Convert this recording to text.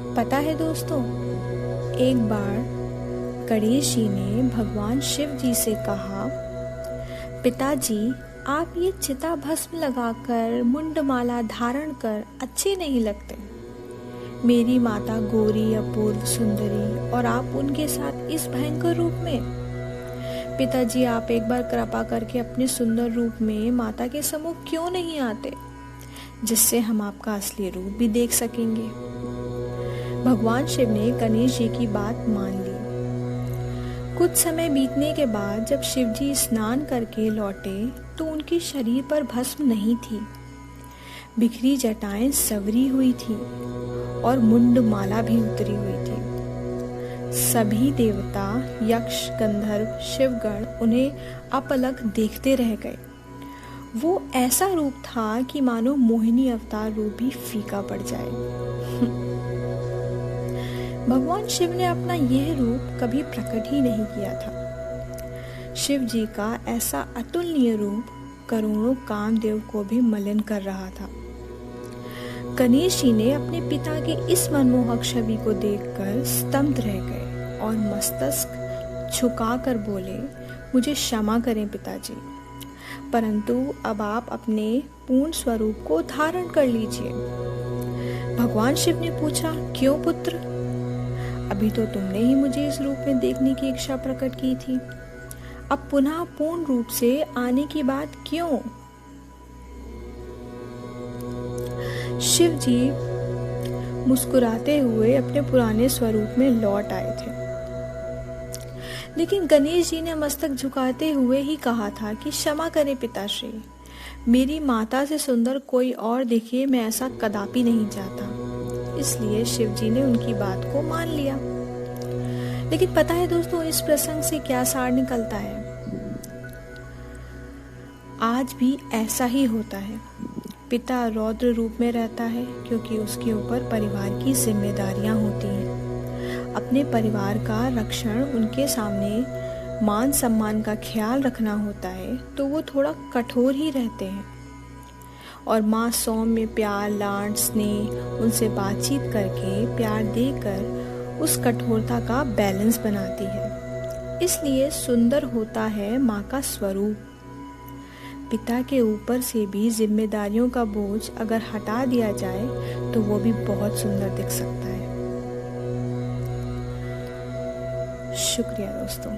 पता है दोस्तों, एक बार गणेश जी ने भगवान शिव जी से कहा, पिताजी, आप ये चिता भस्म लगाकर मुंडमाला धारण कर अच्छे नहीं लगते। मेरी माता गोरी अपूर्व सुंदरी और आप उनके साथ इस भयंकर रूप में। पिताजी, आप एक बार कृपा करके अपने सुंदर रूप में माता के सम्मुख क्यों नहीं आते, जिससे हम आपका असली रूप भी देख सकेंगे। भगवान शिव ने गणेश जी की बात मान ली। कुछ समय बीतने के बाद जब शिव जी स्नान करके लौटे तो उनके शरीर पर भस्म नहीं थी। बिखरी जटाएं संवरी हुई थी और मुंडमाला भी उतरी हुई थी। सभी देवता, यक्ष, गंधर्व, शिवगण उन्हें अपलक देखते रह गए। वो ऐसा रूप था कि मानो मोहिनी अवतार रूप भी फीका पड़ जाए। भगवान शिव ने अपना यह रूप कभी प्रकट ही नहीं किया था। शिव जी का ऐसा अतुलनीय रूप करोड़ों कामदेव को भी मलिन कर रहा था। गणेश जी ने अपने पिता के इस मनमोहक छवि को देखकर स्तब्ध रह गए और मस्तक झुकाकर बोले, मुझे क्षमा करें पिताजी, परंतु अब आप अपने पूर्ण स्वरूप को धारण कर लीजिए। भगवान शिव ने पूछा, क्यों पुत्र? अभी तो तुमने ही मुझे इस रूप में देखने की इच्छा प्रकट की थी, अब पुनः पूर्ण रूप से आने की बात क्यों? शिव जी मुस्कुराते हुए अपने पुराने स्वरूप में लौट आए थे, लेकिन गणेश जी ने मस्तक झुकाते हुए ही कहा था कि क्षमा करें पिताश्री, मेरी माता से सुंदर कोई और दिखे, मैं ऐसा कदापि नहीं चाहता। इसलिए शिव जी ने उनकी बात को मान लिया। लेकिन पता है दोस्तों, इस प्रसंग से क्या सार निकलता है? आज भी ऐसा ही होता है। पिता रौद्र रूप में रहता है क्योंकि उसके ऊपर परिवार की जिम्मेदारियां होती हैं। अपने परिवार का रक्षण, उनके सामने मान सम्मान का ख्याल रखना होता है, तो वो थोड़ा कठोर ही रहते हैं। और माँ सौम्य प्यार, लाड, स्नेह उनसे बातचीत करके, प्यार देकर उस कठोरता का बैलेंस बनाती है। इसलिए सुंदर होता है माँ का स्वरूप। पिता के ऊपर से भी जिम्मेदारियों का बोझ अगर हटा दिया जाए तो वो भी बहुत सुंदर दिख सकता है। शुक्रिया दोस्तों।